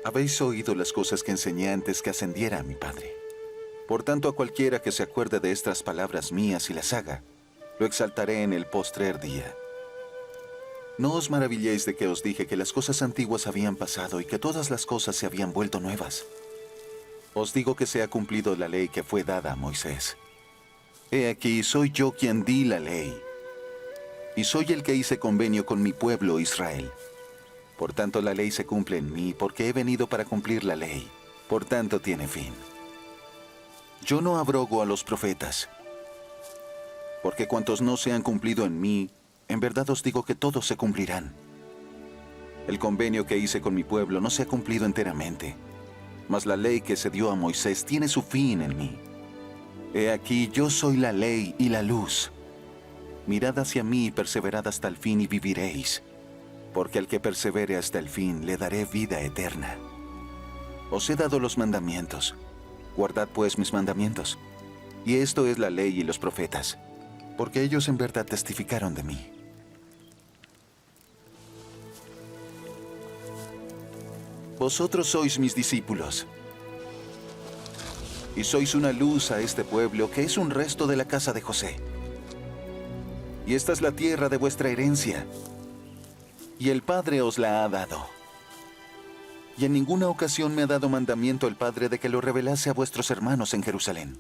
Habéis oído las cosas que enseñé antes que ascendiera a mi Padre. Por tanto, a cualquiera que se acuerde de estas palabras mías y las haga, lo exaltaré en el postrer día. No os maravilléis de que os dije que las cosas antiguas habían pasado y que todas las cosas se habían vuelto nuevas. Os digo que se ha cumplido la ley que fue dada a Moisés. He aquí, soy yo quien di la ley, y soy el que hice convenio con mi pueblo Israel. Por tanto, la ley se cumple en mí, porque he venido para cumplir la ley. Por tanto, tiene fin. Yo no abrogo a los profetas, porque cuantos no se han cumplido en mí, en verdad os digo que todos se cumplirán. El convenio que hice con mi pueblo no se ha cumplido enteramente, mas la ley que se dio a Moisés tiene su fin en mí. He aquí, yo soy la ley y la luz. Mirad hacia mí y perseverad hasta el fin y viviréis, porque al que persevere hasta el fin le daré vida eterna. Os he dado los mandamientos. Guardad pues mis mandamientos. Y esto es la ley y los profetas, porque ellos en verdad testificaron de mí. Vosotros sois mis discípulos, y sois una luz a este pueblo que es un resto de la casa de José. Y esta es la tierra de vuestra herencia, y el Padre os la ha dado. Y en ninguna ocasión me ha dado mandamiento el Padre de que lo revelase a vuestros hermanos en Jerusalén.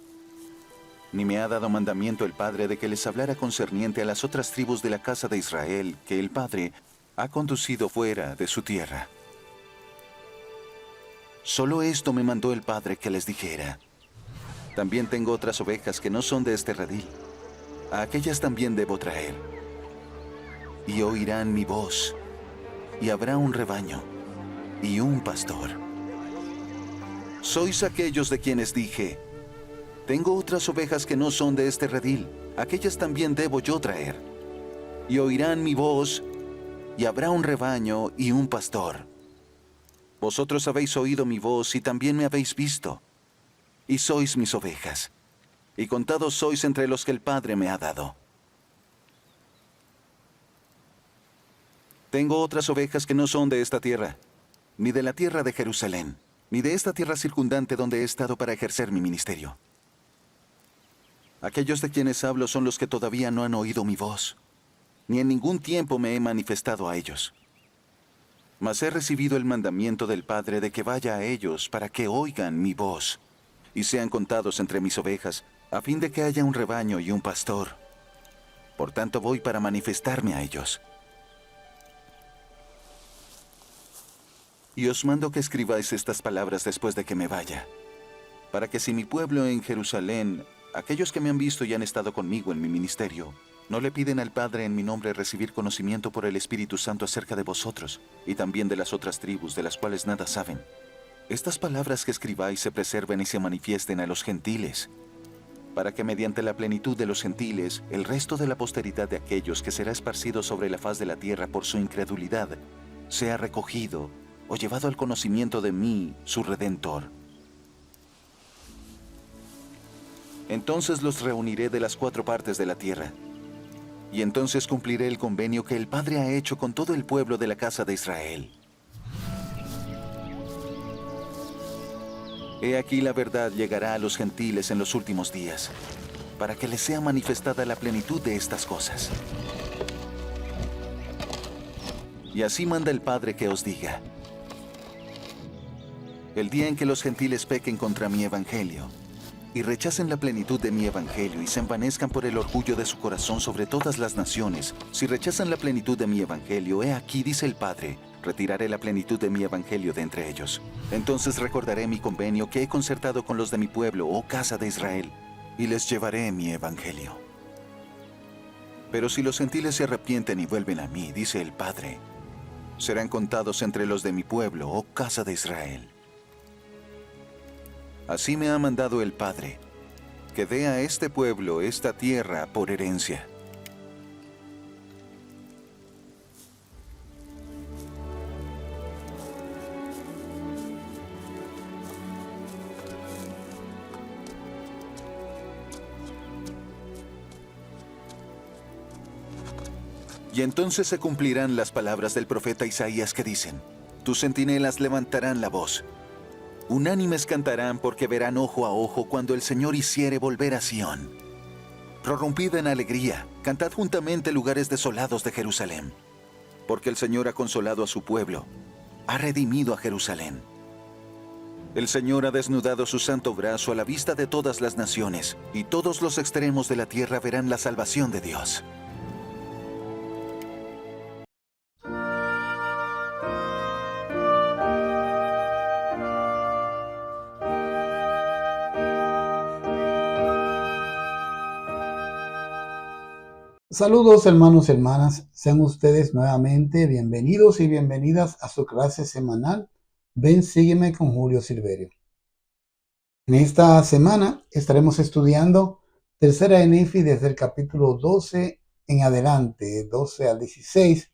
Ni me ha dado mandamiento el Padre de que les hablara concerniente a las otras tribus de la casa de Israel, que el Padre ha conducido fuera de su tierra. Solo esto me mandó el Padre que les dijera. También tengo otras ovejas que no son de este redil. A aquellas también debo traer. Y oirán mi voz, y habrá un rebaño y un pastor. Sois aquellos de quienes dije, tengo otras ovejas que no son de este redil, aquellas también debo yo traer. Y oirán mi voz, y habrá un rebaño y un pastor. Vosotros habéis oído mi voz y también me habéis visto, y sois mis ovejas, y contados sois entre los que el Padre me ha dado. Tengo otras ovejas que no son de esta tierra, ni de la tierra de Jerusalén, ni de esta tierra circundante donde he estado para ejercer mi ministerio. Aquellos de quienes hablo son los que todavía no han oído mi voz, ni en ningún tiempo me he manifestado a ellos. Mas he recibido el mandamiento del Padre de que vaya a ellos para que oigan mi voz, y sean contados entre mis ovejas, a fin de que haya un rebaño y un pastor. Por tanto voy para manifestarme a ellos. Y os mando que escribáis estas palabras después de que me vaya, para que si mi pueblo en Jerusalén, aquellos que me han visto y han estado conmigo en mi ministerio, no le piden al Padre en mi nombre recibir conocimiento por el Espíritu Santo acerca de vosotros, y también de las otras tribus de las cuales nada saben. Estas palabras que escribáis se preserven y se manifiesten a los gentiles, para que mediante la plenitud de los gentiles, el resto de la posteridad de aquellos que será esparcido sobre la faz de la tierra por su incredulidad, sea recogido o llevado al conocimiento de mí, su Redentor. Entonces los reuniré de las 4 partes de la tierra, y entonces cumpliré el convenio que el Padre ha hecho con todo el pueblo de la casa de Israel. He aquí la verdad llegará a los gentiles en los últimos días, para que les sea manifestada la plenitud de estas cosas. Y así manda el Padre que os diga: el día en que los gentiles pequen contra mi evangelio, y rechacen la plenitud de mi evangelio y se envanezcan por el orgullo de su corazón sobre todas las naciones, si rechazan la plenitud de mi evangelio, he aquí, dice el Padre, retiraré la plenitud de mi evangelio de entre ellos. Entonces recordaré mi convenio que he concertado con los de mi pueblo, oh casa de Israel, y les llevaré mi evangelio. Pero si los gentiles se arrepienten y vuelven a mí, dice el Padre, serán contados entre los de mi pueblo, oh casa de Israel. Así me ha mandado el Padre, que dé a este pueblo esta tierra por herencia. Y entonces se cumplirán las palabras del profeta Isaías que dicen: Tus centinelas levantarán la voz. Unánimes cantarán porque verán ojo a ojo cuando el Señor hiciere volver a Sión. Prorrumpid en alegría, cantad juntamente lugares desolados de Jerusalén. Porque el Señor ha consolado a su pueblo, ha redimido a Jerusalén. El Señor ha desnudado su santo brazo a la vista de todas las naciones, y todos los extremos de la tierra verán la salvación de Dios. Saludos hermanos y hermanas, sean ustedes nuevamente bienvenidos y bienvenidas a su clase semanal Ven, sígueme con Julio Silverio. En esta semana estaremos estudiando Tercera de Nefi desde el capítulo 12 en adelante, 12 al 16,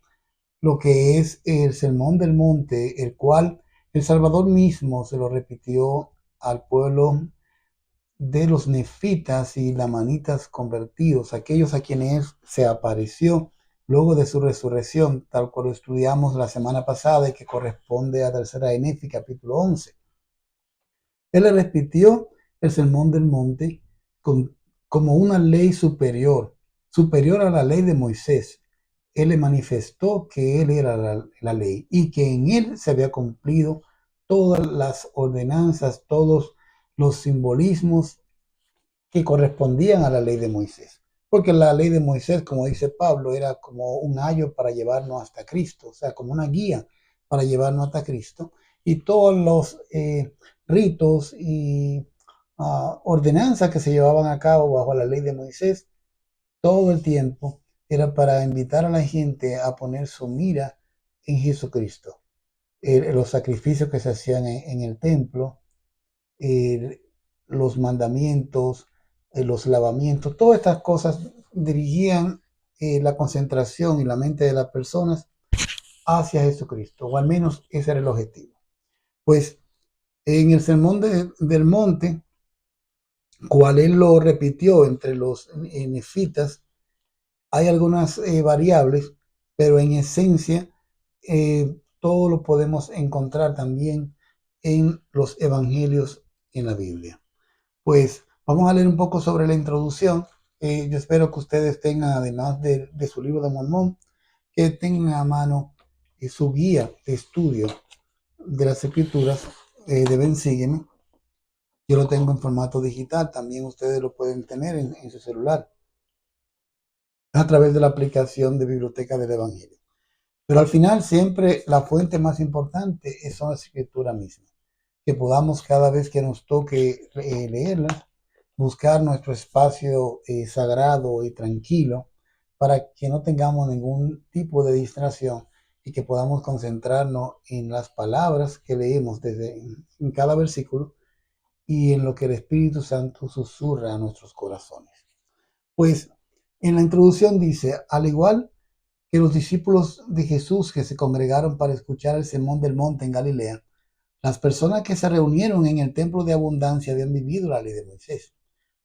lo que es el Sermón del Monte, el cual el Salvador mismo se lo repitió al pueblo de los nefitas y lamanitas convertidos, aquellos a quienes se apareció luego de su resurrección, tal cual lo estudiamos la semana pasada y que corresponde a Tercera de Nefi, capítulo 11. Él le repitió el Sermón del Monte como una ley superior, superior a la ley de Moisés. Él le manifestó que él era la ley y que en él se había cumplido todas las ordenanzas, todos los simbolismos que correspondían a la ley de Moisés. Porque la ley de Moisés, como dice Pablo, era como un ayo para llevarnos hasta Cristo, o sea, como una guía para llevarnos hasta Cristo. Y todos los ritos y ordenanzas que se llevaban a cabo bajo la ley de Moisés, todo el tiempo era para invitar a la gente a poner su mira en Jesucristo. Los sacrificios que se hacían en el templo, los mandamientos, los lavamientos, todas estas cosas dirigían la concentración y la mente de las personas hacia Jesucristo, o al menos ese era el objetivo. Pues en el Sermón del Monte, cual él lo repitió entre los nefitas, hay algunas variables, pero en esencia todo lo podemos encontrar también en los evangelios en la Biblia. Pues vamos a leer un poco sobre la introducción. Yo espero que ustedes tengan, además de su libro de Mormón, que tengan a mano su guía de estudio de las escrituras de Ven, sígueme. Yo lo tengo en formato digital, también ustedes lo pueden tener en su celular a través de la aplicación de Biblioteca del Evangelio. Pero al final siempre la fuente más importante son las escrituras mismas. Que podamos cada vez que nos toque leerlas, buscar nuestro espacio sagrado y tranquilo para que no tengamos ningún tipo de distracción y que podamos concentrarnos en las palabras que leemos en cada versículo y en lo que el Espíritu Santo susurra a nuestros corazones. Pues en la introducción dice, al igual que los discípulos de Jesús que se congregaron para escuchar el sermón del monte en Galilea, las personas que se reunieron en el templo de abundancia habían vivido la ley de Moisés.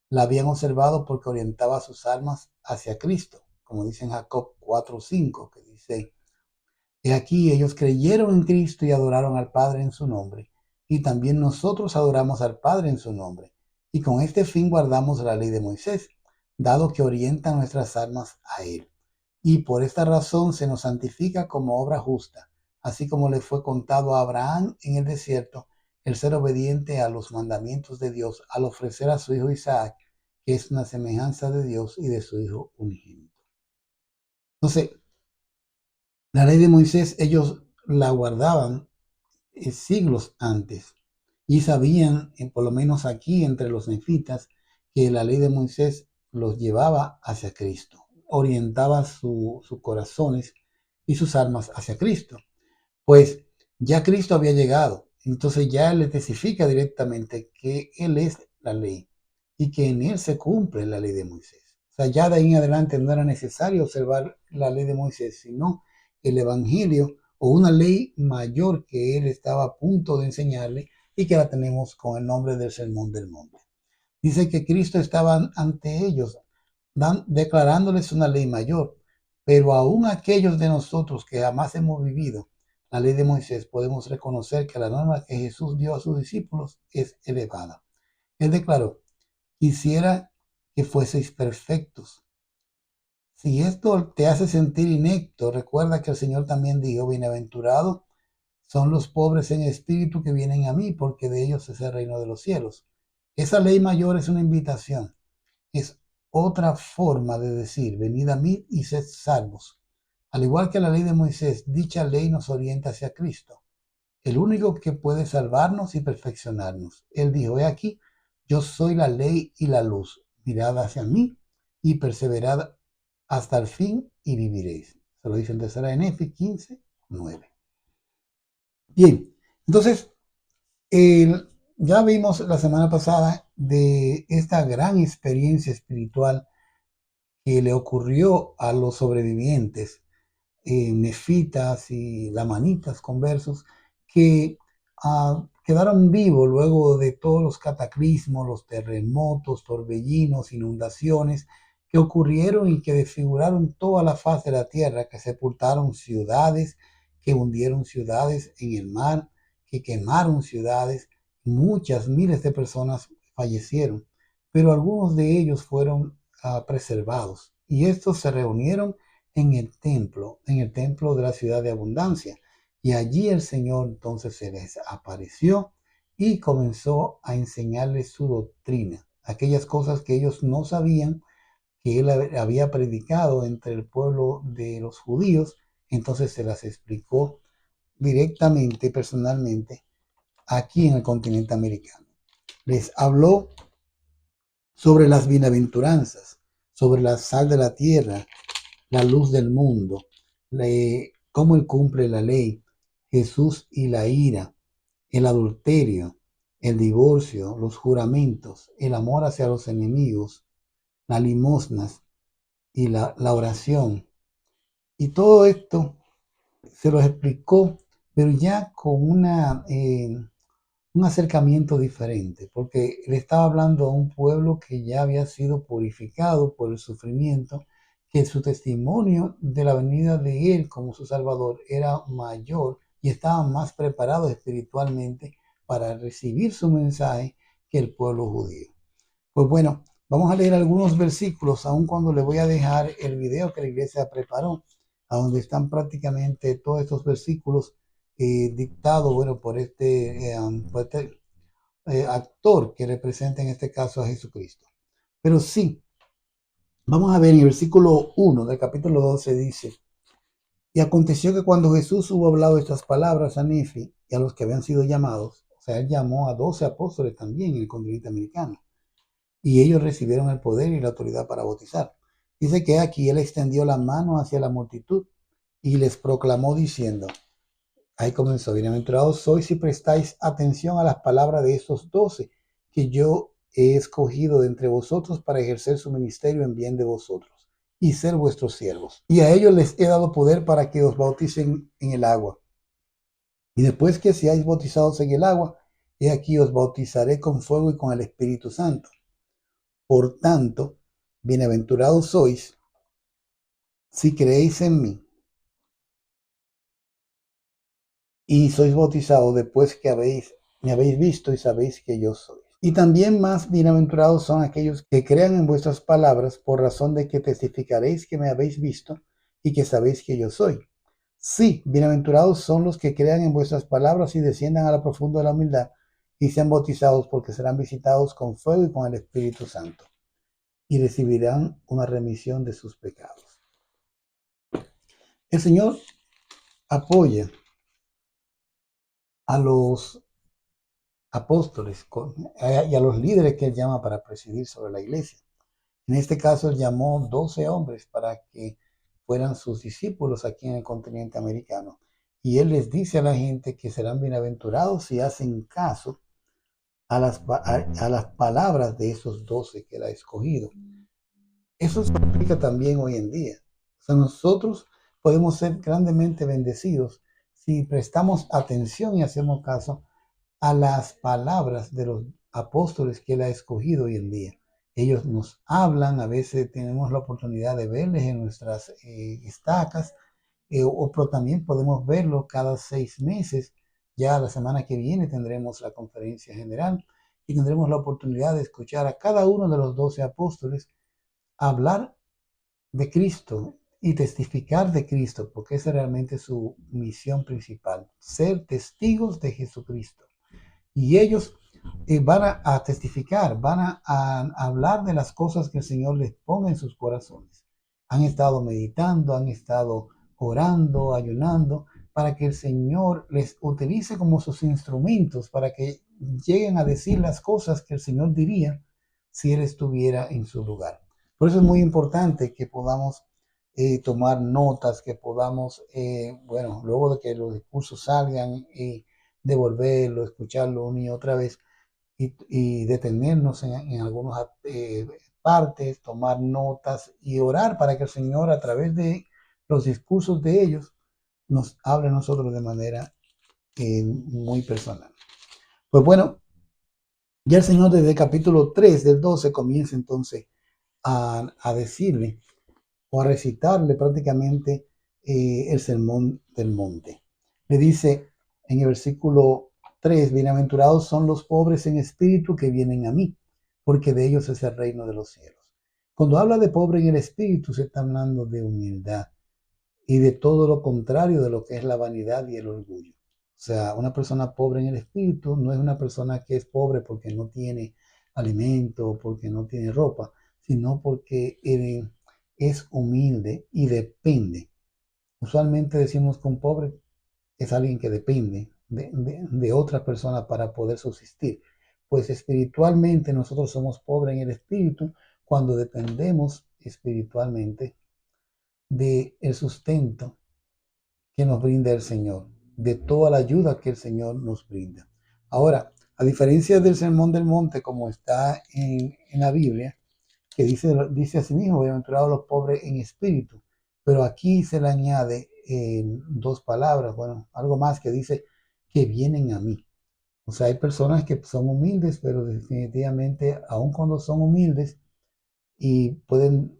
La habían observado porque orientaba sus almas hacia Cristo, como dice en Jacob 4:5, que dice, he aquí ellos creyeron en Cristo y adoraron al Padre en su nombre, y también nosotros adoramos al Padre en su nombre, y con este fin guardamos la ley de Moisés, dado que orienta nuestras almas a Él. Y por esta razón se nos santifica como obra justa, así como le fue contado a Abraham en el desierto el ser obediente a los mandamientos de Dios al ofrecer a su hijo Isaac, que es una semejanza de Dios y de su hijo unigénito. Entonces, la ley de Moisés ellos la guardaban siglos antes y sabían, por lo menos aquí entre los nefitas, que la ley de Moisés los llevaba hacia Cristo, orientaba sus corazones y sus almas hacia Cristo. Pues ya Cristo había llegado, entonces ya le testifica directamente que Él es la ley y que en Él se cumple la ley de Moisés. O sea, ya de ahí en adelante no era necesario observar la ley de Moisés, sino el Evangelio o una ley mayor que Él estaba a punto de enseñarle y que la tenemos con el nombre del Sermón del Monte. Dice que Cristo estaba ante ellos, declarándoles una ley mayor, pero aún aquellos de nosotros que jamás hemos vivido la ley de Moisés, podemos reconocer que la norma que Jesús dio a sus discípulos es elevada. Él declaró: quisiera que fueseis perfectos. Si esto te hace sentir inepto, recuerda que el Señor también dijo: bienaventurados son los pobres en espíritu que vienen a mí, porque de ellos es el reino de los cielos. Esa ley mayor es una invitación, es otra forma de decir: venid a mí y sed salvos. Al igual que la ley de Moisés, dicha ley nos orienta hacia Cristo, el único que puede salvarnos y perfeccionarnos. Él dijo: he aquí, yo soy la ley y la luz. Mirad hacia mí y perseverad hasta el fin y viviréis. Se lo dice en 2 15:9. Bien, entonces, ya vimos la semana pasada de esta gran experiencia espiritual que le ocurrió a los sobrevivientes, nefitas y lamanitas conversos, que quedaron vivos luego de todos los cataclismos, los terremotos, torbellinos, inundaciones que ocurrieron y que desfiguraron toda la faz de la tierra, que sepultaron ciudades, que hundieron ciudades en el mar, que quemaron ciudades. Muchas miles de personas fallecieron, pero algunos de ellos fueron preservados, y estos se reunieron en el templo de la ciudad de abundancia. Y allí el Señor entonces se les apareció y comenzó a enseñarles su doctrina, aquellas cosas que ellos no sabían que él había predicado entre el pueblo de los judíos. Entonces se las explicó directamente, personalmente, aquí en el continente americano. Les habló sobre las bienaventuranzas, sobre la sal de la tierra, la luz del mundo, cómo él cumple la ley, Jesús y la ira, el adulterio, el divorcio, los juramentos, el amor hacia los enemigos, las limosnas y la oración. Y todo esto se lo explicó, pero ya con un acercamiento diferente, porque le estaba hablando a un pueblo que ya había sido purificado por el sufrimiento, que su testimonio de la venida de él como su Salvador era mayor y estaban más preparados espiritualmente para recibir su mensaje que el pueblo judío. Pues bueno, vamos a leer algunos versículos, aun cuando le voy a dejar el video que la iglesia preparó, a donde están prácticamente todos estos versículos dictados, bueno, por este actor que representa en este caso a Jesucristo. Pero sí, vamos a ver en el versículo 1 del capítulo 12 dice: y aconteció que cuando Jesús hubo hablado estas palabras a Nefi y a los que habían sido llamados, o sea, él llamó a 12 apóstoles también en el continente americano, y ellos recibieron el poder y la autoridad para bautizar. Dice que aquí él extendió la mano hacia la multitud y les proclamó diciendo, ahí comenzó: bienaventurados sois si prestáis atención a las palabras de estos 12 que yo he escogido de entre vosotros para ejercer su ministerio en bien de vosotros y ser vuestros siervos. Y a ellos les he dado poder para que os bauticen en el agua. Y después que seáis bautizados en el agua, he aquí os bautizaré con fuego y con el Espíritu Santo. Por tanto, bienaventurados sois si creéis en mí y sois bautizados después que me habéis visto y sabéis que yo soy. Y también más bienaventurados son aquellos que crean en vuestras palabras, por razón de que testificaréis que me habéis visto y que sabéis que yo soy. Sí, bienaventurados son los que crean en vuestras palabras y desciendan a la profunda de la humildad y sean bautizados, porque serán visitados con fuego y con el Espíritu Santo, y recibirán una remisión de sus pecados. El Señor apoya a los apóstoles y a los líderes que él llama para presidir sobre la iglesia. En este caso, él llamó 12 hombres para que fueran sus discípulos aquí en el continente americano. Y él les dice a la gente que serán bienaventurados si hacen caso a las palabras de esos 12 que él ha escogido. Eso se aplica también hoy en día. O sea, nosotros podemos ser grandemente bendecidos si prestamos atención y hacemos caso a las palabras de los apóstoles que él ha escogido hoy en día. Ellos nos hablan, a veces tenemos la oportunidad de verles en nuestras estacas, pero también podemos verlo cada 6 meses. Ya la semana que viene tendremos la conferencia general y tendremos la oportunidad de escuchar a cada uno de los 12 apóstoles hablar de Cristo y testificar de Cristo, porque esa es realmente su misión principal, ser testigos de Jesucristo. Y ellos van a testificar, a hablar de las cosas que el Señor les ponga en sus corazones. Han estado meditando, han estado orando, ayunando, para que el Señor les utilice como sus instrumentos, para que lleguen a decir las cosas que el Señor diría si Él estuviera en su lugar. Por eso es muy importante que podamos tomar notas, que podamos, bueno, luego de que los discursos salgan, devolverlo, escucharlo una y otra vez y detenernos en algunas partes, tomar notas y orar para que el Señor a través de los discursos de ellos nos hable a nosotros de manera muy personal. Pues bueno, ya el Señor desde el capítulo 3 del 12 comienza entonces a decirle o a recitarle prácticamente el sermón del monte. Le dice en el versículo 3, bienaventurados son los pobres en espíritu que vienen a mí, porque de ellos es el reino de los cielos. Cuando habla de pobre en el espíritu, se está hablando de humildad y de todo lo contrario de lo que es la vanidad y el orgullo. O sea, una persona pobre en el espíritu no es una persona que es pobre porque no tiene alimento o porque no tiene ropa, sino porque es humilde y depende. Usualmente decimos que un pobre es alguien que depende de otra persona para poder subsistir. Pues espiritualmente nosotros somos pobres en el espíritu cuando dependemos espiritualmente del sustento que nos brinda el Señor, de toda la ayuda que el Señor nos brinda. Ahora, a diferencia del Sermón del Monte, como está en la Biblia, que dice así mismo, bienaventurados los pobres en espíritu, pero aquí se le añade dos palabras, bueno, algo más que dice que vienen a mí. O sea, hay personas que son humildes, pero definitivamente, aun cuando son humildes y pueden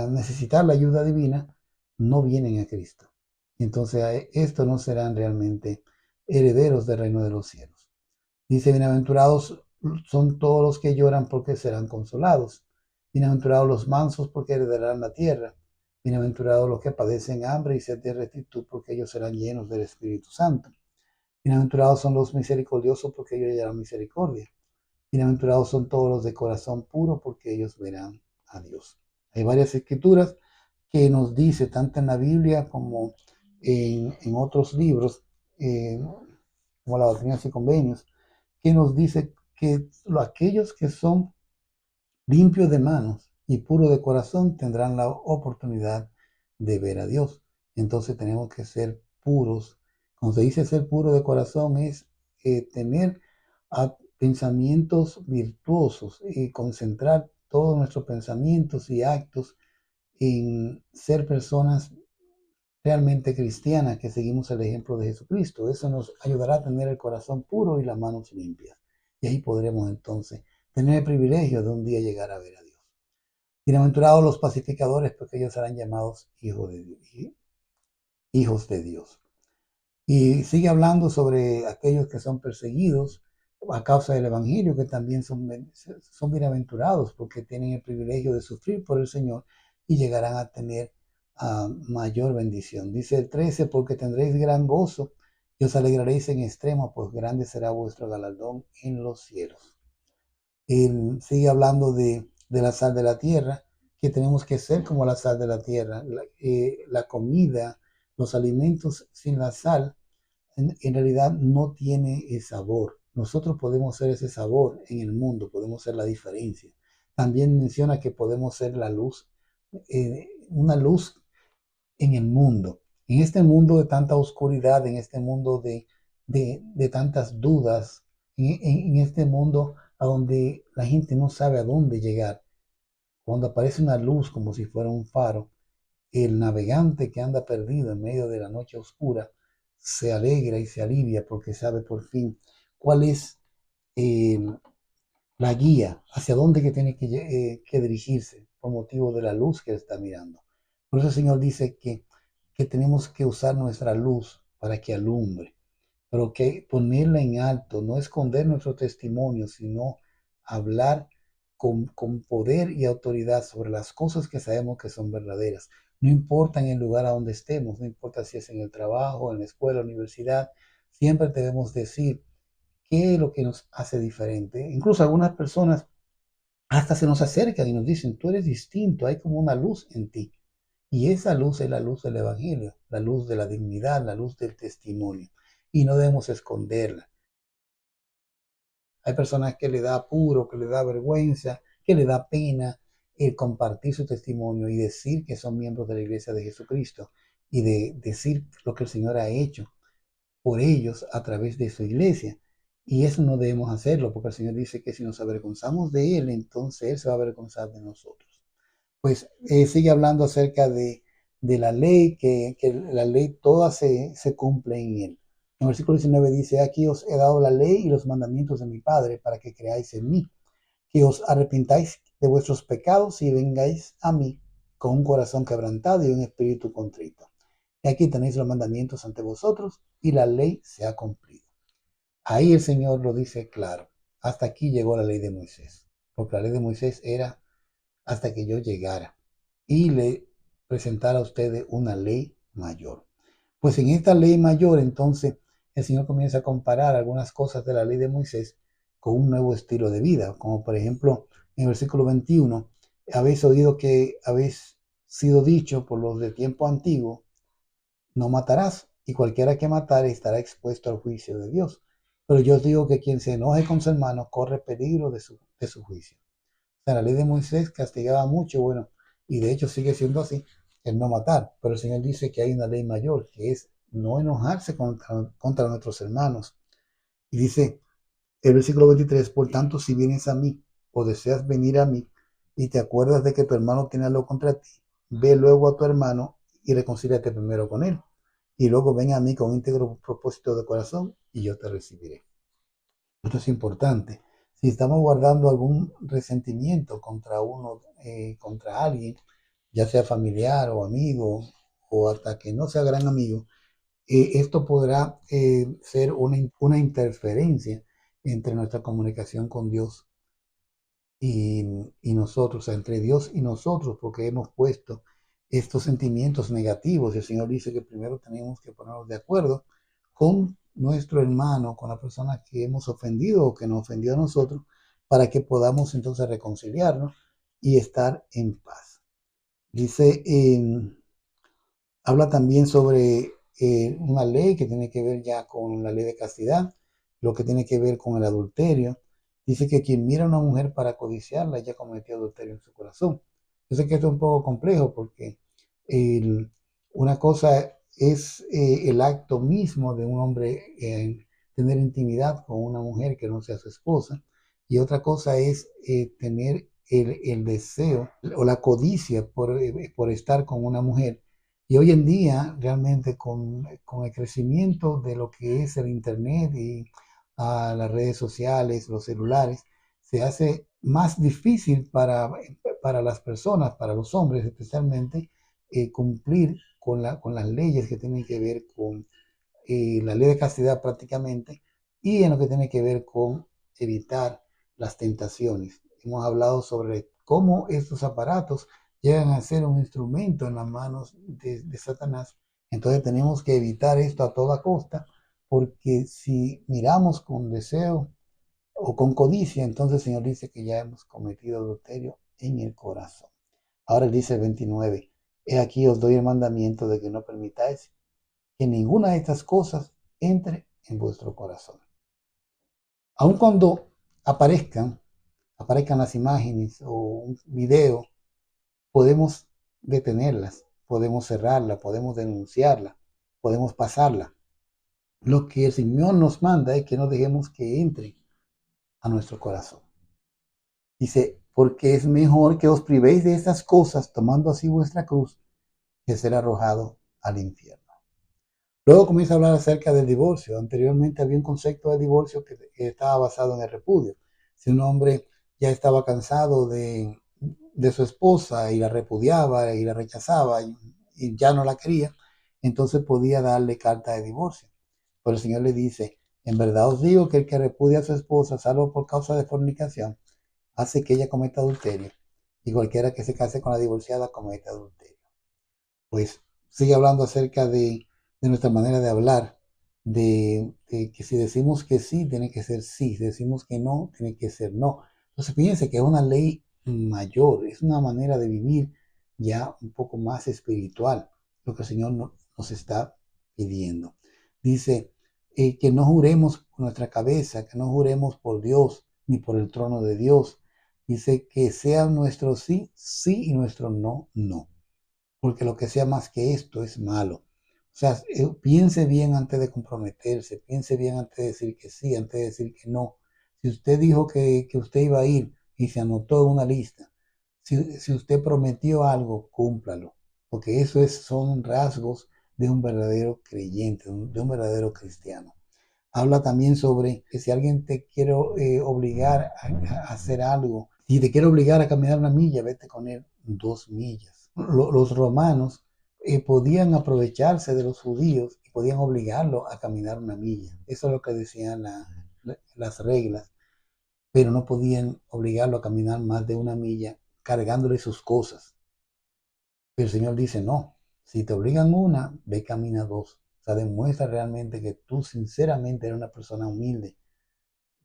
necesitar la ayuda divina, no vienen a Cristo. Entonces, estos no serán realmente herederos del reino de los cielos. Dice, bienaventurados son todos los que lloran porque serán consolados. Bienaventurados los mansos porque heredarán la tierra. Bienaventurados los que padecen hambre y sed de rectitud porque ellos serán llenos del Espíritu Santo. Bienaventurados son los misericordiosos porque ellos hallarán misericordia. Bienaventurados son todos los de corazón puro porque ellos verán a Dios. Hay varias escrituras que nos dice, tanto en la Biblia como en otros libros, como la Doctrinas y Convenios, que nos dice que aquellos que son limpios de manos y puros de corazón tendrán la oportunidad de ver a Dios. Entonces tenemos que ser puros. Cuando se dice ser puro de corazón es tener pensamientos virtuosos y concentrar todos nuestros pensamientos y actos en ser personas realmente cristianas que seguimos el ejemplo de Jesucristo. Eso nos ayudará a tener el corazón puro y las manos limpias. Y ahí podremos entonces tener el privilegio de un día llegar a ver a Dios. Bienaventurados los pacificadores, porque ellos serán llamados hijos de Dios. Hijos de Dios. Y sigue hablando sobre aquellos que son perseguidos a causa del Evangelio, que también son bienaventurados porque tienen el privilegio de sufrir por el Señor y llegarán a tener mayor bendición. Dice el 13, porque tendréis gran gozo y os alegraréis en extremo, pues grande será vuestro galardón en los cielos. Él sigue hablando de la sal de la tierra, que tenemos que ser como la sal de la tierra. La comida, los alimentos sin la sal, en realidad no tiene el sabor. Nosotros podemos ser ese sabor en el mundo, podemos ser la diferencia. También menciona que podemos ser la luz, una luz en el mundo. En este mundo de tanta oscuridad, en este mundo de tantas dudas, en este mundo a donde la gente no sabe a dónde llegar, cuando aparece una luz como si fuera un faro, el navegante que anda perdido en medio de la noche oscura se alegra y se alivia porque sabe por fin cuál es eh, la guía, hacia dónde que tiene que dirigirse por motivo de la luz que está mirando. Por eso el Señor dice que que tenemos que usar nuestra luz para que alumbre, pero que ponerla en alto, no esconder nuestro testimonio, sino hablar con poder y autoridad sobre las cosas que sabemos que son verdaderas. No importa en el lugar a donde estemos, no importa si es en el trabajo, en la escuela, universidad, siempre debemos decir qué es lo que nos hace diferente. Incluso algunas personas hasta se nos acercan y nos dicen, tú eres distinto, hay como una luz en ti. Y esa luz es la luz del Evangelio, la luz de la dignidad, la luz del testimonio. Y no debemos esconderla. Hay personas que le da apuro, que le da vergüenza, que le da pena el compartir su testimonio y decir que son miembros de la iglesia de Jesucristo y de decir lo que el Señor ha hecho por ellos a través de su iglesia. Y eso no debemos hacerlo porque el Señor dice que si nos avergonzamos de Él, entonces Él se va a avergonzar de nosotros. Pues sigue hablando acerca de la ley, que la ley toda se cumple en Él. En el versículo 19 dice, aquí os he dado la ley y los mandamientos de mi Padre para que creáis en mí, que os arrepintáis de vuestros pecados y vengáis a mí con un corazón quebrantado y un espíritu contrito. Y aquí tenéis los mandamientos ante vosotros y la ley se ha cumplido. Ahí el Señor lo dice claro. Hasta aquí llegó la ley de Moisés, porque la ley de Moisés era hasta que yo llegara y le presentara a ustedes una ley mayor. Pues en esta ley mayor, entonces, el Señor comienza a comparar algunas cosas de la ley de Moisés con un nuevo estilo de vida, como por ejemplo en el versículo 21, habéis oído que habéis sido dicho por los de tiempo antiguo, no matarás, y cualquiera que matare estará expuesto al juicio de Dios. Pero yo os digo que quien se enoje con su hermano corre peligro de su juicio. O sea, la ley de Moisés castigaba mucho, bueno, y de hecho sigue siendo así, el no matar. Pero el Señor dice que hay una ley mayor, que es no enojarse contra nuestros hermanos. Y dice el versículo 23, por tanto, si vienes a mí o deseas venir a mí y te acuerdas de que tu hermano tiene algo contra ti, ve luego a tu hermano y reconcíliate primero con él. Y luego ven a mí con íntegro propósito de corazón y yo te recibiré. Esto es importante. Si estamos guardando algún resentimiento contra uno, contra alguien, ya sea familiar o amigo, o hasta que no sea gran amigo, esto podrá ser una interferencia entre nuestra comunicación con Dios y nosotros, o sea, entre Dios y nosotros, porque hemos puesto estos sentimientos negativos. El Señor dice que primero tenemos que ponernos de acuerdo con nuestro hermano, con la persona que hemos ofendido o que nos ofendió a nosotros, para que podamos entonces reconciliarnos y estar en paz. Dice habla también sobre una ley que tiene que ver ya con la ley de castidad, lo que tiene que ver con el adulterio. Dice que quien mira a una mujer para codiciarla ya cometió adulterio en su corazón. Yo sé que esto es un poco complejo porque el- una cosa es el acto mismo de un hombre tener intimidad con una mujer que no sea su esposa, y otra cosa es tener el deseo o la codicia por estar con una mujer. Y hoy en día, realmente con el crecimiento de lo que es el Internet y las redes sociales, los celulares, se hace más difícil para las personas, para los hombres especialmente, cumplir con las leyes que tienen que ver con la ley de castidad prácticamente, y en lo que tiene que ver con evitar las tentaciones. Hemos hablado sobre cómo estos aparatos llegan a ser un instrumento en las manos de Satanás. Entonces tenemos que evitar esto a toda costa, porque si miramos con deseo o con codicia, entonces el Señor dice que ya hemos cometido adulterio en el corazón. Ahora dice el 29, he aquí os doy el mandamiento de que no permitáis que ninguna de estas cosas entre en vuestro corazón. Aun cuando aparezcan las imágenes o un video, podemos detenerlas, podemos cerrarla, podemos denunciarla, podemos pasarla. Lo que el Señor nos manda es que no dejemos que entre a nuestro corazón. Dice, porque es mejor que os privéis de estas cosas, tomando así vuestra cruz, que ser arrojado al infierno. Luego comienza a hablar acerca del divorcio. Anteriormente había un concepto de divorcio que estaba basado en el repudio. Si un hombre ya estaba cansado de su esposa y la repudiaba y la rechazaba y ya no la quería, entonces podía darle carta de divorcio. Pero el Señor le dice, en verdad os digo que el que repudia a su esposa, salvo por causa de fornicación, hace que ella cometa adulterio, y cualquiera que se case con la divorciada comete adulterio. Pues sigue hablando acerca de nuestra manera de hablar, de que si decimos que sí, tiene que ser sí, si decimos que no, tiene que ser no. Entonces fíjense que es una ley mayor, es una manera de vivir ya un poco más espiritual, lo que el Señor nos está pidiendo. Dice que no juremos por nuestra cabeza, que no juremos por Dios ni por el trono de Dios. Dice que sea nuestro sí, sí y nuestro no, no, porque lo que sea más que esto es malo. O sea, piense bien antes de comprometerse, piense bien antes de decir que sí, antes de decir que no. Si usted dijo que usted iba a ir y se anotó en una lista, si usted prometió algo, cúmplalo, porque eso son rasgos de un verdadero creyente, de un verdadero cristiano. Habla también sobre que si alguien te quiere obligar a hacer algo, y te quiere obligar a caminar una milla, vete con él 2 millas. Los romanos podían aprovecharse de los judíos y podían obligarlo a caminar una milla. Eso es lo que decían las reglas, pero no podían obligarlo a caminar más de una milla cargándole sus cosas. Pero el Señor dice, no, si te obligan una, ve camina 2. O sea, demuestra realmente que tú sinceramente eres una persona humilde.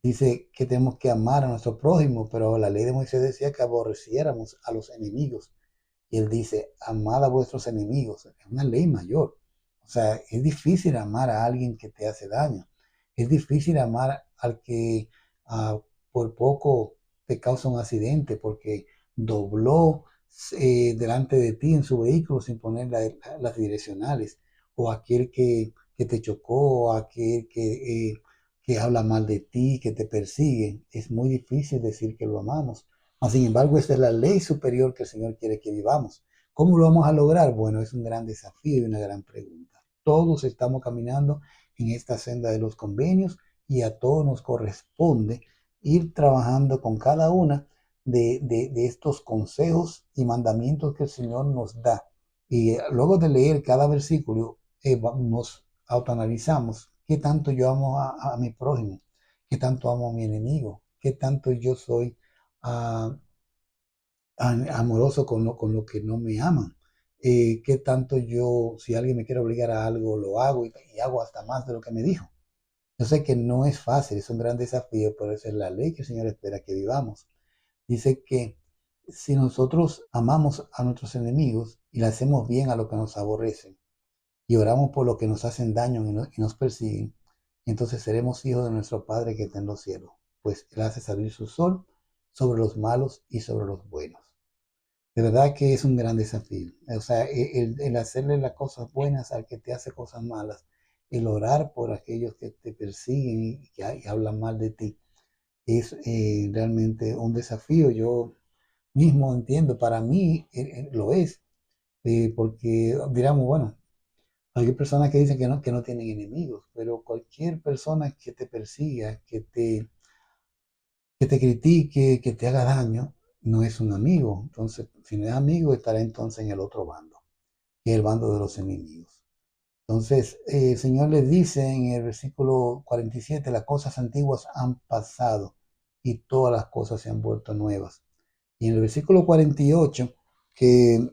Dice que tenemos que amar a nuestro prójimo, pero la ley de Moisés decía que aborreciéramos a los enemigos. Y él dice, amad a vuestros enemigos. Es una ley mayor. O sea, es difícil amar a alguien que te hace daño. Es difícil amar al que por poco te causa un accidente porque dobló delante de ti en su vehículo sin poner las direccionales. O aquel que te chocó, o aquel que habla mal de ti, que te persigue. Es muy difícil decir que lo amamos. Sin embargo, esta es la ley superior que el Señor quiere que vivamos. ¿Cómo lo vamos a lograr? Bueno, es un gran desafío y una gran pregunta. Todos estamos caminando en esta senda de los convenios y a todos nos corresponde ir trabajando con cada una de estos consejos y mandamientos que el Señor nos da. Y luego de leer cada versículo, nos autoanalizamos qué tanto yo amo a mi prójimo, qué tanto amo a mi enemigo, qué tanto yo soy uh, amoroso con lo que no me aman. ¿Qué tanto yo, si alguien me quiere obligar a algo, lo hago y hago hasta más de lo que me dijo? Yo sé que no es fácil, es un gran desafío, pero esa es la ley que el Señor espera que vivamos. Dice que si nosotros amamos a nuestros enemigos y le hacemos bien a los que nos aborrecen y oramos por los que nos hacen daño y nos persiguen, entonces seremos hijos de nuestro Padre que está en los cielos, pues Él hace salir su sol sobre los malos y sobre los buenos. De verdad que es un gran desafío. O sea, el hacerle las cosas buenas al que te hace cosas malas, el orar por aquellos que te persiguen y hablan mal de ti, es realmente un desafío. Yo mismo entiendo, para mí lo es, porque diríamos, bueno, hay personas que dicen que no tienen enemigos, pero cualquier persona que te persiga, que te critique, que te haga daño, no es un amigo. Entonces, si no es amigo, estará entonces en el otro bando, que es el bando de los enemigos. Entonces, el Señor les dice en el versículo 47, las cosas antiguas han pasado y todas las cosas se han vuelto nuevas. Y en el versículo 48, que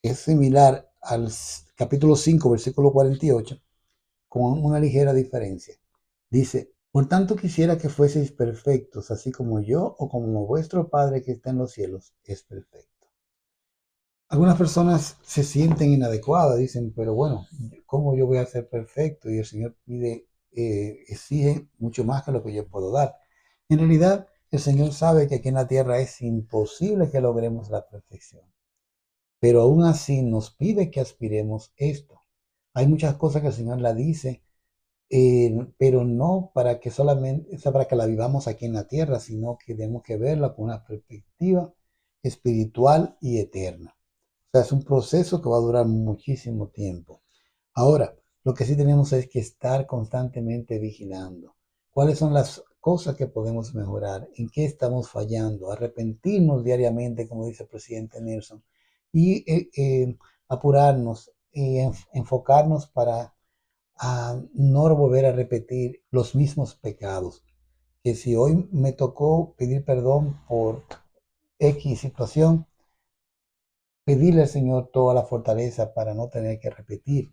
es similar al capítulo 5, versículo 48, con una ligera diferencia. Dice, por tanto quisiera que fueseis perfectos, así como yo o como vuestro Padre que está en los cielos es perfecto. Algunas personas se sienten inadecuadas, dicen, pero bueno, ¿cómo yo voy a ser perfecto? Y el Señor pide, exige mucho más que lo que yo puedo dar. En realidad, el Señor sabe que aquí en la tierra es imposible que logremos la perfección, pero aún así nos pide que aspiremos esto. Hay muchas cosas que el Señor la dice, pero no para que solamente, o sea, para que la vivamos aquí en la tierra, sino que tenemos que verla con una perspectiva espiritual y eterna. O sea, es un proceso que va a durar muchísimo tiempo. Ahora, lo que sí tenemos es que estar constantemente vigilando. ¿Cuáles son las cosas que podemos mejorar? ¿En qué estamos fallando? Arrepentirnos diariamente, como dice el presidente Nelson, y apurarnos enfocarnos para no volver a repetir los mismos pecados. Que si hoy me tocó pedir perdón por X situación, pedirle al Señor toda la fortaleza para no tener que repetir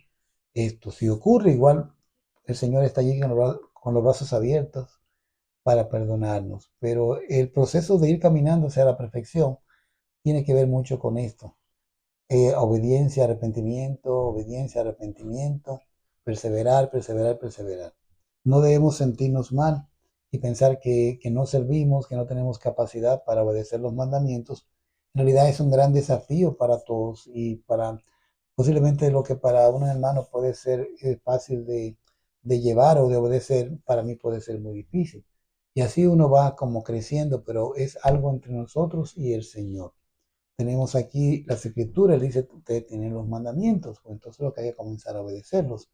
esto. Si ocurre, igual el Señor está allí con los brazos abiertos para perdonarnos. Pero el proceso de ir caminando hacia la perfección tiene que ver mucho con esto. Obediencia, arrepentimiento, perseverar, perseverar, perseverar. No debemos sentirnos mal y pensar que no servimos, que no tenemos capacidad para obedecer los mandamientos. En realidad es un gran desafío para todos y para posiblemente lo que para un hermano puede ser fácil de llevar o de obedecer, para mí puede ser muy difícil. Y así uno va como creciendo, pero es algo entre nosotros y el Señor. Tenemos aquí las escrituras, dice, ustedes tienen los mandamientos, pues entonces lo que hay que comenzar a obedecerlos.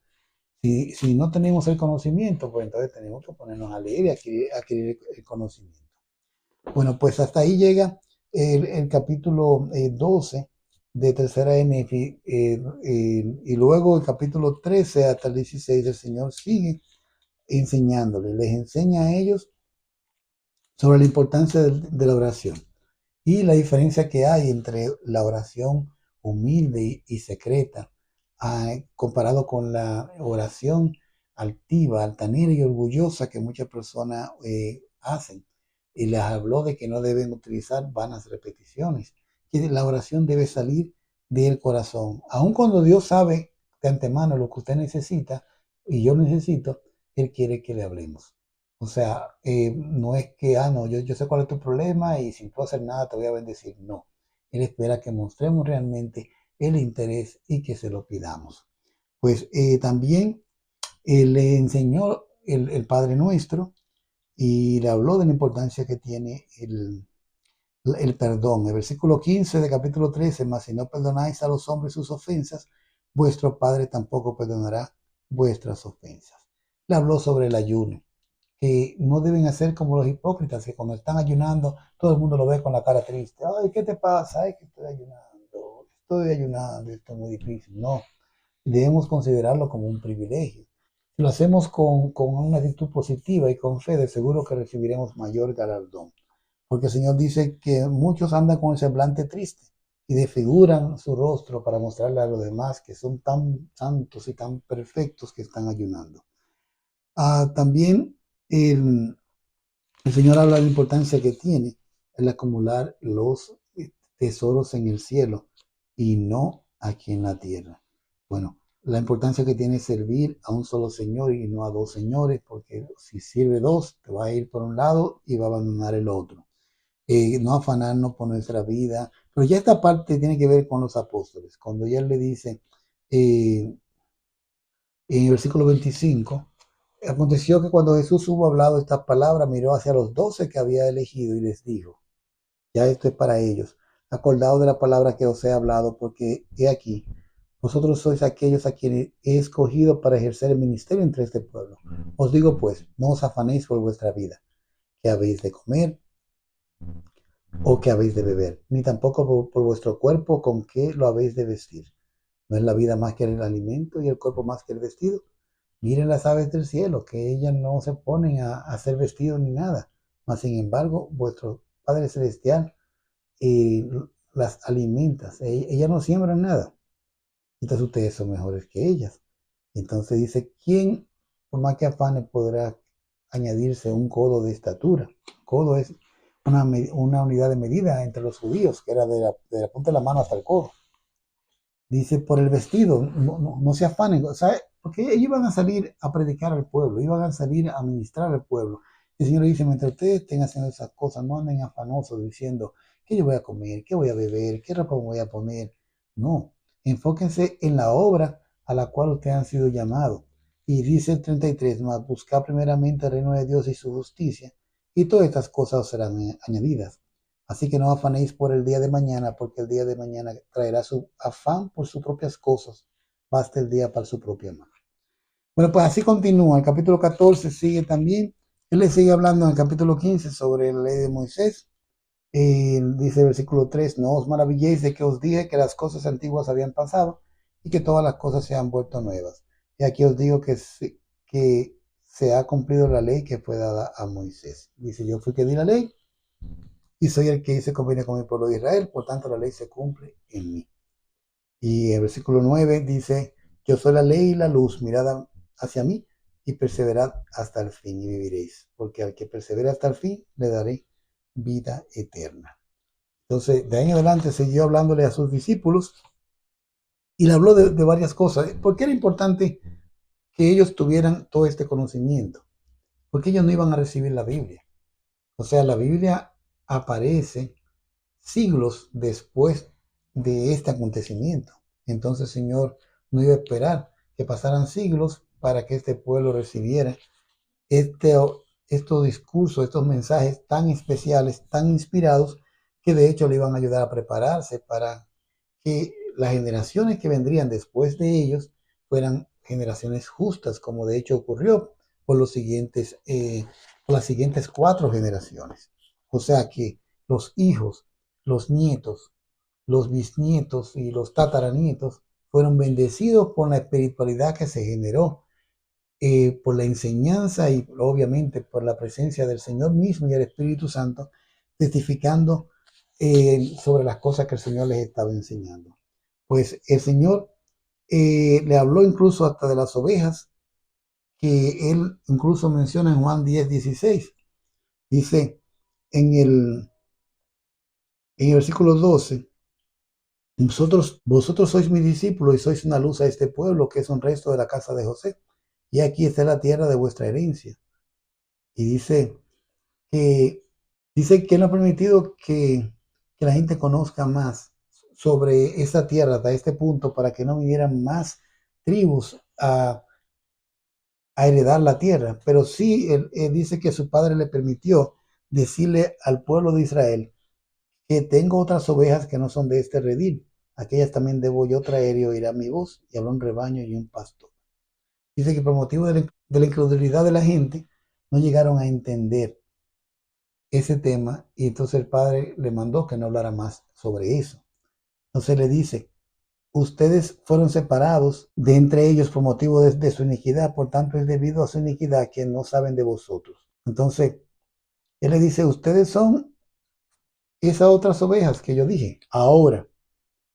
Si no tenemos el conocimiento, pues entonces tenemos que ponernos a leer y adquirir el conocimiento. Bueno, pues hasta ahí llega el capítulo 12 de Tercera NF, y luego el capítulo 13 hasta el 16, el Señor sigue enseñándoles, les enseña a ellos sobre la importancia de la oración y la diferencia que hay entre la oración humilde y secreta, comparado con la oración altiva, altanera y orgullosa que muchas personas hacen. Y les habló de que no deben utilizar vanas repeticiones, que la oración debe salir del corazón. Aun cuando Dios sabe de antemano lo que usted necesita y yo necesito, Él quiere que le hablemos. O sea, no es que, no, yo sé cuál es tu problema y sin tú hacer nada te voy a bendecir. No, Él espera que mostremos realmente el interés y que se lo pidamos. Pues también le enseñó el Padre Nuestro y le habló de la importancia que tiene el perdón. El versículo 15 de capítulo 13, mas si no perdonáis a los hombres sus ofensas, vuestro Padre tampoco perdonará vuestras ofensas. Le habló sobre el ayuno, que no deben hacer como los hipócritas, que cuando están ayunando, todo el mundo lo ve con la cara triste. Ay, ¿qué te pasa? Ay, que estoy ayunando, esto es muy difícil. No, debemos considerarlo como un privilegio. Si lo hacemos con una actitud positiva y con fe, de seguro que recibiremos mayor galardón. Porque el Señor dice que muchos andan con el semblante triste y desfiguran su rostro para mostrarle a los demás que son tan santos y tan perfectos que están ayunando. También el Señor habla de la importancia que tiene el acumular los tesoros en el cielo y no aquí en la tierra. Bueno, la importancia que tiene servir a un solo Señor y no a dos señores, porque si sirve dos, te va a ir por un lado y va a abandonar el otro. No afanarnos por nuestra vida. Pero ya esta parte tiene que ver con los apóstoles. Cuando ya le dice en el versículo 25, aconteció que cuando Jesús hubo hablado estas palabras, miró hacia los 12 que había elegido y les dijo, ya esto es para ellos, acordaos de la palabra que os he hablado, porque he aquí, vosotros sois aquellos a quienes he escogido para ejercer el ministerio entre este pueblo. Os digo pues, no os afanéis por vuestra vida, que habéis de comer o que habéis de beber, ni tampoco por vuestro cuerpo con qué lo habéis de vestir. ¿No es la vida más que el alimento y el cuerpo más que el vestido? Miren las aves del cielo, que ellas no se ponen a hacer vestidos ni nada, mas sin embargo vuestro Padre Celestial las alimenta. Ellas no siembran nada, entonces ustedes son mejores que ellas. Entonces dice, ¿quién, por más que afane, podrá añadirse un codo de estatura? Codo es una unidad de medida entre los judíos, que era de la punta de la mano hasta el codo. Dice, por el vestido, no se afanen, ¿sabe? Porque ellos iban a salir a predicar al pueblo, iban a salir a ministrar al pueblo. El Señor dice, mientras ustedes estén haciendo esas cosas, no anden afanosos diciendo, ¿qué yo voy a comer? ¿Qué voy a beber? ¿Qué ropa me voy a poner? No, enfóquense en la obra a la cual ustedes han sido llamados. Y dice el 33, más buscar primeramente el reino de Dios y su justicia, y todas estas cosas os serán añadidas. Así que no afanéis por el día de mañana, porque el día de mañana traerá su afán por sus propias cosas. Basta el día para su propia mano. Bueno, pues así continúa. El capítulo 14 sigue también. Él le sigue hablando en el capítulo 15 sobre la ley de Moisés. Dice el versículo 3, no os maravilléis de que os dije que las cosas antiguas habían pasado, y que todas las cosas se han vuelto nuevas. Y aquí os digo que se ha cumplido la ley que fue dada a Moisés. Dice, yo fui que di la ley y soy el que hice convenio con el pueblo de Israel, por tanto la ley se cumple en mí. Y el versículo 9 dice, yo soy la ley y la luz, mirad hacia mí y perseverad hasta el fin y viviréis, porque al que persevera hasta el fin le daré vida eterna. Entonces, de ahí en adelante siguió hablándole a sus discípulos y le habló de varias cosas. ¿Por qué era importante que ellos tuvieran todo este conocimiento? Porque ellos no iban a recibir la Biblia. O sea, la Biblia aparece siglos después de este acontecimiento. Entonces el Señor no iba a esperar que pasaran siglos para que este pueblo recibiera este, estos discursos, estos mensajes tan especiales, tan inspirados, que de hecho le iban a ayudar a prepararse para que las generaciones que vendrían después de ellos fueran generaciones justas, como de hecho ocurrió por por las siguientes 4 generaciones. O sea que los hijos, los nietos, los bisnietos y los tataranietos fueron bendecidos por la espiritualidad que se generó, por la enseñanza y obviamente por la presencia del Señor mismo y el Espíritu Santo, testificando sobre las cosas que el Señor les estaba enseñando. Pues el Señor le habló incluso hasta de las ovejas, que él incluso menciona en Juan 10:16. Dice en el versículo 12, vosotros sois mis discípulos y sois una luz a este pueblo, que es un resto de la casa de José. Y aquí está la tierra de vuestra herencia. Y que, dice que él ha permitido que la gente conozca más sobre esa tierra hasta este punto para que no vinieran más tribus a heredar la tierra. Pero sí, él dice que su padre le permitió decirle al pueblo de Israel que tengo otras ovejas que no son de este redil. Aquellas también debo yo traer y oirá mi voz, y habrá un rebaño y un pastor. Dice que por motivo de la incredulidad de la gente, no llegaron a entender ese tema, y entonces el padre le mandó que no hablara más sobre eso. Entonces le dice, ustedes fueron separados de entre ellos por motivo de su iniquidad, por tanto es debido a su iniquidad que no saben de vosotros. Entonces, él le dice, ustedes son esas otras ovejas que yo dije. Ahora,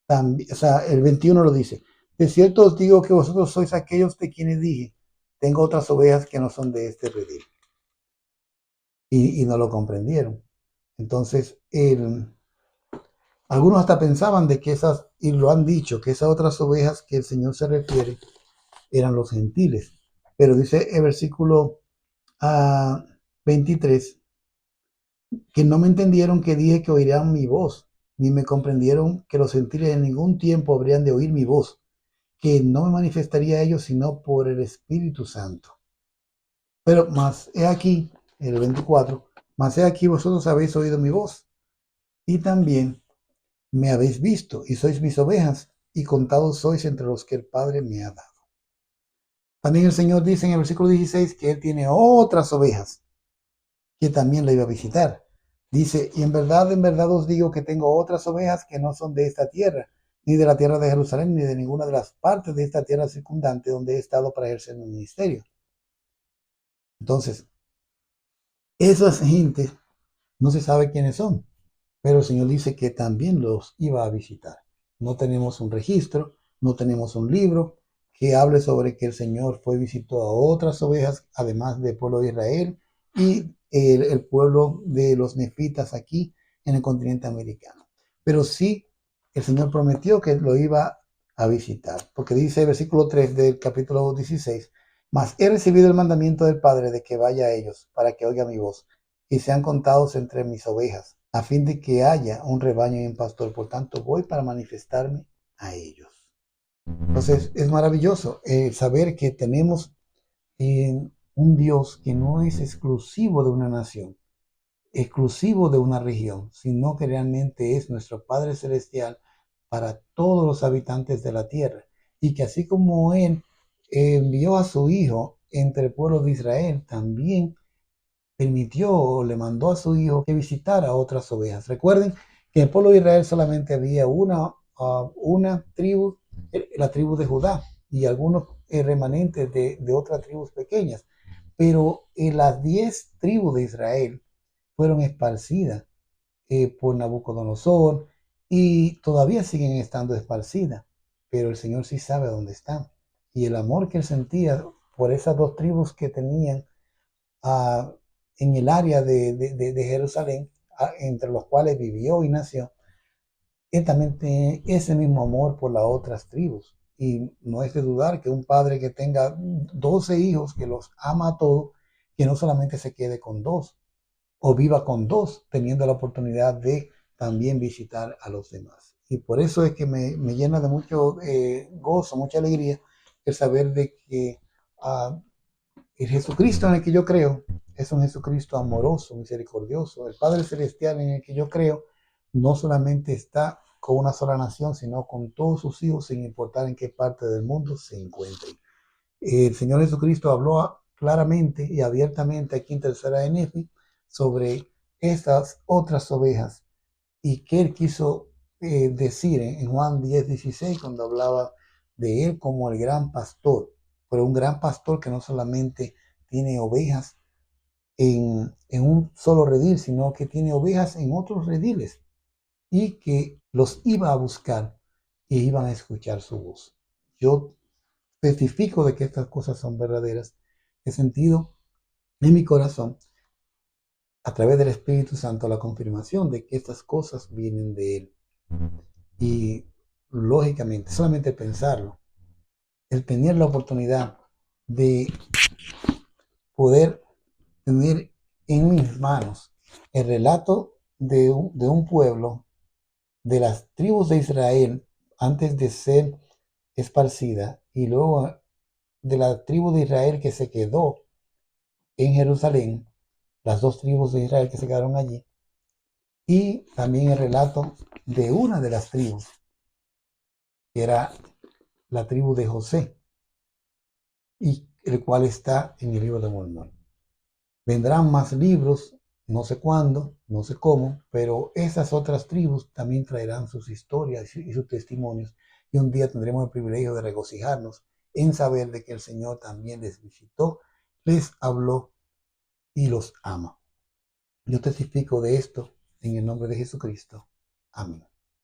también, o sea, el 21 lo dice, de cierto os digo que vosotros sois aquellos de quienes dije, tengo otras ovejas que no son de este redil. Y no lo comprendieron. Entonces, algunos hasta pensaban de que esas, y lo han dicho, que esas otras ovejas que el Señor se refiere eran los gentiles. Pero dice el versículo 23, que no me entendieron que dije que oirían mi voz, ni me comprendieron que los gentiles en ningún tiempo habrían de oír mi voz, que no me manifestaría a ellos sino por el Espíritu Santo. Pero más he aquí, el 24, más he aquí vosotros habéis oído mi voz, y también me habéis visto, y sois mis ovejas, y contados sois entre los que el Padre me ha dado. También el Señor dice en el versículo 16 que Él tiene otras ovejas que también le iba a visitar. Dice, y en verdad os digo que tengo otras ovejas que no son de esta tierra, ni de la tierra de Jerusalén, ni de ninguna de las partes de esta tierra circundante donde he estado para ejercer mi ministerio. Entonces, esas gentes no se sabe quiénes son, pero el Señor dice que también los iba a visitar. No tenemos un registro, no tenemos un libro que hable sobre que el Señor fue y visitó a otras ovejas, además del pueblo de Israel y el pueblo de los nefitas aquí en el continente americano. Pero sí, el Señor prometió que lo iba a visitar, porque dice el versículo 3 del capítulo 16, mas he recibido el mandamiento del Padre de que vaya a ellos, para que oiga mi voz, y sean contados entre mis ovejas, a fin de que haya un rebaño y un pastor. Por tanto, voy para manifestarme a ellos. Entonces, es maravilloso saber que tenemos un Dios que no es exclusivo de una nación, exclusivo de una región, sino que realmente es nuestro Padre Celestial para todos los habitantes de la tierra. Y que así como Él envió a su Hijo entre el pueblo de Israel, también permitió o le mandó a su hijo que visitara otras ovejas. Recuerden que en el pueblo de Israel solamente había una tribu la tribu de Judá y algunos remanentes de otras tribus pequeñas. Pero las 10 tribus de Israel fueron esparcidas por Nabucodonosor y todavía siguen estando esparcidas, pero el Señor sí sabe dónde están. Y el amor que él sentía por esas dos tribus que tenían uh, en el área de Jerusalén, entre los cuales vivió y nació, él también tiene ese mismo amor por las otras tribus. Y no es de dudar que un padre que tenga 12 hijos, que los ama a todos, que no solamente se quede con dos, o viva con dos, teniendo la oportunidad de también visitar a los demás. Y por eso es que me llena de mucho gozo, mucha alegría, el saber de que el Jesucristo en el que yo creo es un Jesucristo amoroso, misericordioso. El Padre Celestial en el que yo creo no solamente está con una sola nación, sino con todos sus hijos, sin importar en qué parte del mundo se encuentren. El Señor Jesucristo habló claramente y abiertamente aquí en Tercera de Nefi sobre estas otras ovejas y que él quiso decir en Juan 10:16 cuando hablaba de él como el gran pastor, pero un gran pastor que no solamente tiene ovejas en un solo redil, sino que tiene ovejas en otros rediles y que los iba a buscar y iban a escuchar su voz. Yo testifico de que estas cosas son verdaderas. He sentido en mi corazón, a través del Espíritu Santo, la confirmación de que estas cosas vienen de Él. Y lógicamente, solamente pensarlo, el tener la oportunidad de poder tener en mis manos el relato de un pueblo, de las tribus de Israel, antes de ser esparcida, y luego de la tribu de Israel que se quedó en Jerusalén, las dos tribus de Israel que se quedaron allí, y también el relato de una de las tribus, que era la tribu de José, y el cual está en el libro de Mormón. Vendrán más libros, no sé cuándo, no sé cómo, pero esas otras tribus también traerán sus historias y sus testimonios, y un día tendremos el privilegio de regocijarnos en saber de que el Señor también les visitó, les habló y los ama. Yo testifico de esto en el nombre de Jesucristo. Amén.